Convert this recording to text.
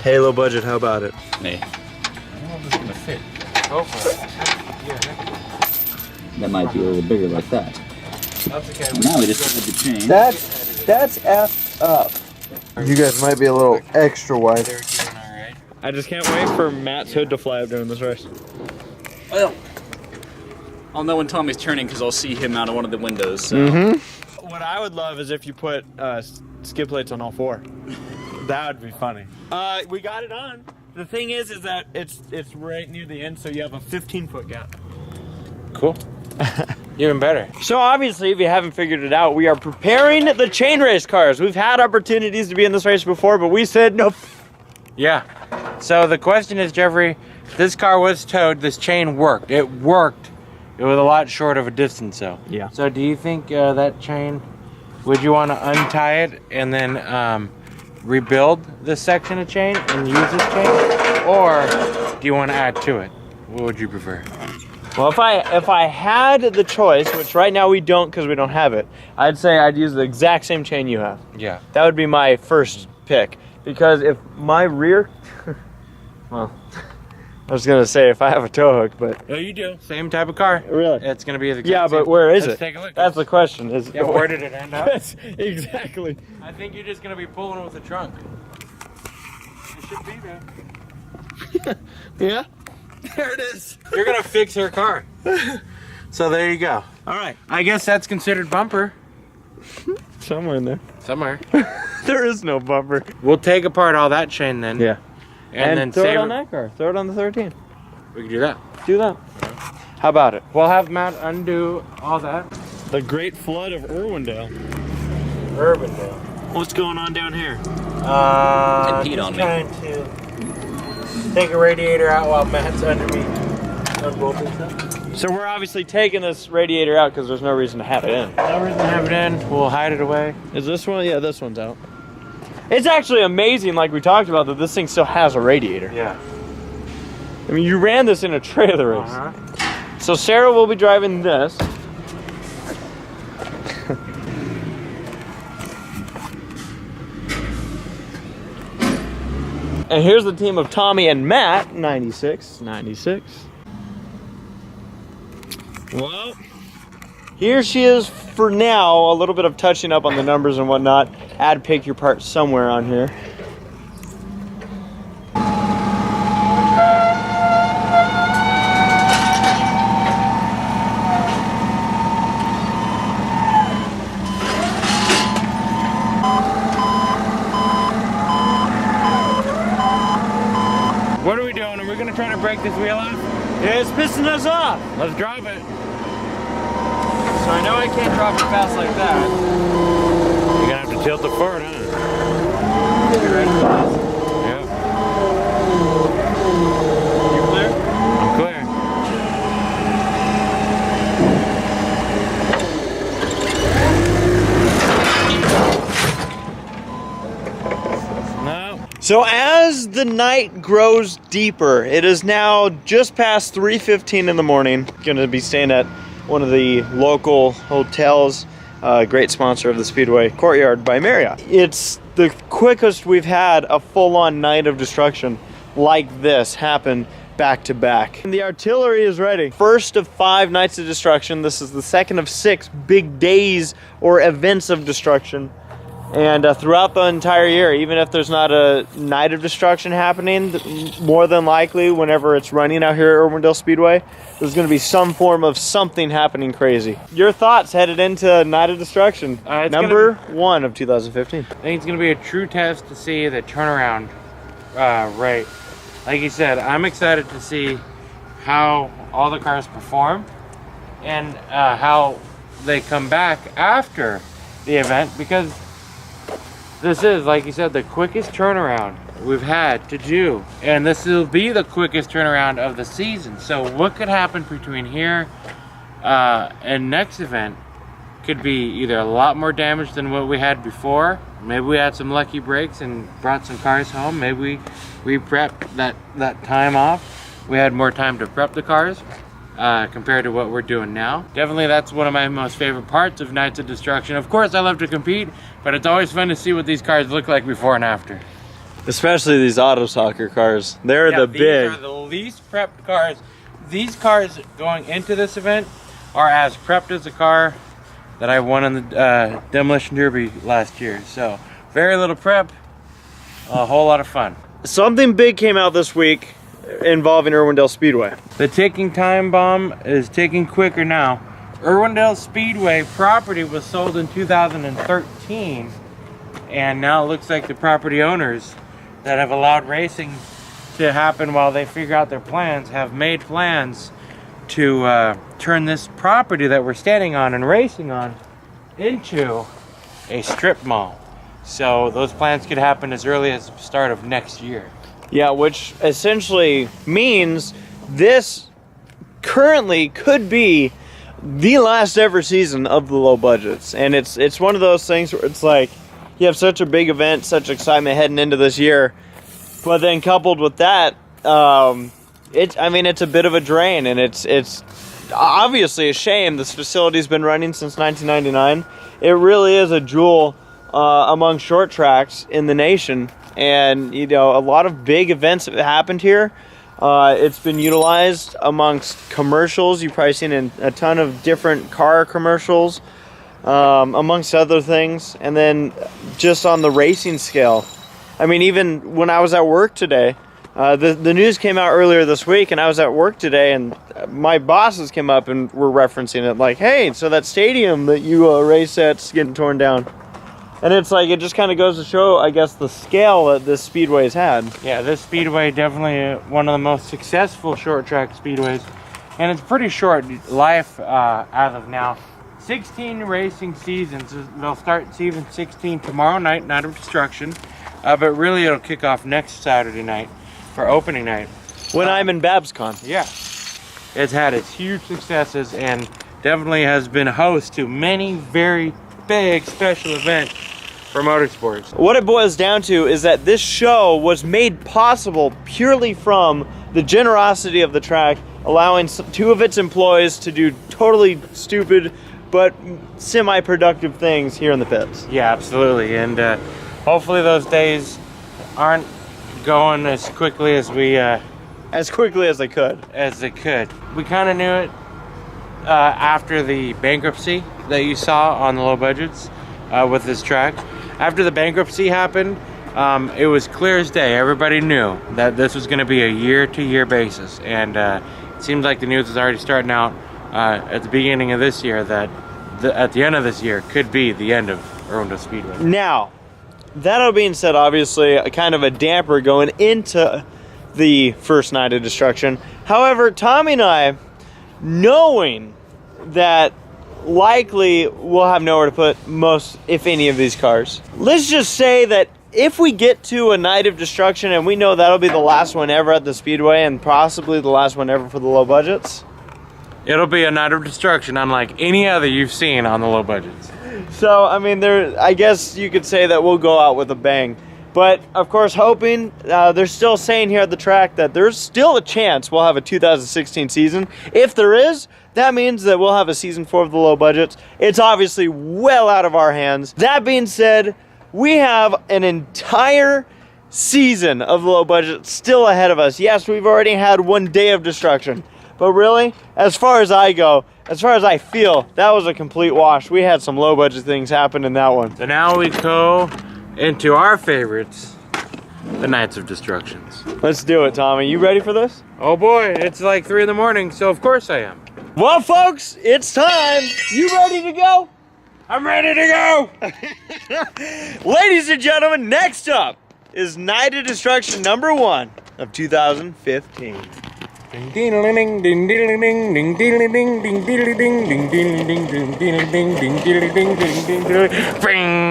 Hey, low budget, how about it? Hey. I don't know if it's gonna fit. Go for it. That might be a little bigger like that. That's okay. Now we just added the chain. That's effed up. You guys might be a little extra wide. I just can't wait for Matt's hood to fly up during this race. Well, I'll know when Tommy's turning because I'll see him out of one of the windows. So. What I would love is if you put skid plates on all four. That would be funny. We got it on. The thing is that it's right near the end, so you have a 15-foot gap. Cool. Even better. So obviously, if you haven't figured it out, we are preparing the chain race cars. We've had opportunities to be in this race before, but we said no. Yeah. So the question is, Jeffrey, this car was towed. This chain worked. It worked. It was a lot short of a distance, though. Yeah. So do you think that chain, would you want to untie it and then rebuild this section of chain and use this chain? Or do you want to add to it? What would you prefer? Well, if I had the choice, which right now we don't because we don't have it, I'd say I'd use the exact same chain you have. Yeah. That would be my first pick. Because if my rear, well, I was gonna say if I have a tow hook, but Oh, you do. Same type of car. really, It's going to be the yeah, exact same. but where is Let's it? take a look. That's the question. Is Yeah, where did it end up? exactly. I think you're just going to be pulling with the trunk. It should be there. Yeah, there it is. You're going to fix her car. So there you go. All right, I guess that's considered bumper. somewhere in there. Somewhere. There is no bumper. We'll take apart all that chain then. Yeah, And, then throw save it on that car. Throw it on the 13. We can do that. Do that. How about it? We'll have Matt undo all that. The Great Flood of Irwindale. Urbandale. What's going on down here? And peed on me. Trying to take a radiator out while Matt's under me unbolting stuff. So we're obviously taking this radiator out because there's no reason to have it in. No reason to have it in. We'll hide it away. Is this one? Yeah, this one's out. It's actually amazing, like we talked about, that this thing still has a radiator. Yeah. I mean, you ran this in a trailer race. So Sarah will be driving this. And here's the team of Tommy and Matt, 96. Well, here she is for now. A little bit of touching up on the numbers and whatnot. Add pick your part somewhere on here. What are we doing? Are we going to try to break this wheel off? It's pissing us off. Let's drop it. So I know I can't drop it fast like that. You're going to have to tilt it forward, huh? You ready for this? Yeah. You clear? I'm clear. No. So as the night grows deeper, it is now just past 3:15 in the morning. Going to be staying at one of the local hotels, great sponsor of the Speedway, Courtyard by Marriott. It's the quickest we've had a full-on night of destruction like this happen back to back. And the artillery is ready. First of 5 nights of destruction. This is the second of 6 big days or events of destruction. And throughout the entire year, even if there's not a night of destruction happening, more than likely, whenever it's running out here at Irwindale Speedway, there's going to be some form of something happening crazy. Your thoughts headed into Night of Destruction, number 1 of 2015. I think it's going to be a true test to see the turnaround rate. Like you said, I'm excited to see how all the cars perform and how they come back after the event, because this is, like you said, the quickest turnaround we've had to do. And this will be the quickest turnaround of the season. So what could happen between here and next event could be either a lot more damage than what we had before. Maybe we had some lucky breaks and brought some cars home. Maybe we prepped that time off. We had more time to prep the cars compared to what we're doing now. Definitely that's one of my most favorite parts of Nights of Destruction. Of course, I love to compete, but it's always fun to see what these cars look like before and after. Especially these auto soccer cars. They're the these big. are the least prepped cars. These cars going into this event are as prepped as the car that I won in the Demolition Derby last year. So very little prep, a whole lot of fun. Something big came out this week involving Irwindale Speedway. The ticking time bomb is ticking quicker now. Irwindale Speedway property was sold in 2013, and now it looks like the property owners that have allowed racing to happen while they figure out their plans have made plans to turn this property that we're standing on and racing on into a strip mall. So those plans could happen as early as the start of next year. Yeah, which essentially means this currently could be the last ever season of the low budgets. And it's one of those things where it's like you have such a big event, such excitement heading into this year, but then coupled with that, it's a bit of a drain, and it's obviously a shame. This facility's been running since 1999. It really is a jewel among short tracks in the nation, and a lot of big events have happened here. It's been utilized amongst commercials. You've probably seen in a ton of different car commercials, amongst other things. And then just on the racing scale, I mean, even when I was at work today, the news came out earlier this week, and I was at work today, and my bosses came up and were referencing it like, hey, so that stadium that you race at's getting torn down. And it's like, it just kind of goes to show, I guess, the scale that this speedway's had. Yeah, this speedway definitely one of the most successful short track speedways, and it's pretty short life as of now. 16 racing seasons. They'll start season 16 tomorrow night, Night of Destruction, but really it'll kick off next Saturday night for opening night. When I'm in BabsCon. Yeah, it's had its huge successes and definitely has been host to many very big special events for motorsports. What it boils down to is that this show was made possible purely from the generosity of the track, allowing two of its employees to do totally stupid but semi-productive things here in the pits. Yeah, absolutely, and hopefully those days aren't going as quickly as we as quickly as they could. We kind of knew it after the bankruptcy that you saw on the low budgets with this track. After the bankruptcy happened, it was clear as day. Everybody knew that this was going to be a year-to-year basis, and it seems like the news is already starting out at the beginning of this year that at the end of this year could be the end of Irwindale Speedway. Now, that all being said, obviously a kind of a damper going into the first Night of Destruction. However, Tommy and I, knowing that likely we'll have nowhere to put most, if any, of these cars, let's just say that if we get to a Night of Destruction and we know that'll be the last one ever at the Speedway and possibly the last one ever for the low budgets, it'll be a Night of Destruction unlike any other you've seen on the low budgets. So, I mean, I guess you could say that we'll go out with a bang. But, of course, hoping, they're still saying here at the track that there's still a chance we'll have a 2016 season. If there is, that means that we'll have a season 4 of the low budgets. It's obviously well out of our hands. That being said, we have an entire season of the low budget still ahead of us. Yes, we've already had one day of destruction. But really, as far as I go, as far as I feel, that was a complete wash. We had some low budget things happen in that one. So now we go into our favorites, the Nights of Destructions. Let's do it, Tommy. You ready for this? Oh boy, it's like 3 in the morning, so of course I am. Well, folks, it's time. You ready to go? I'm ready to go! Ladies and gentlemen, next up is Night of Destruction number 1 of 2015. go!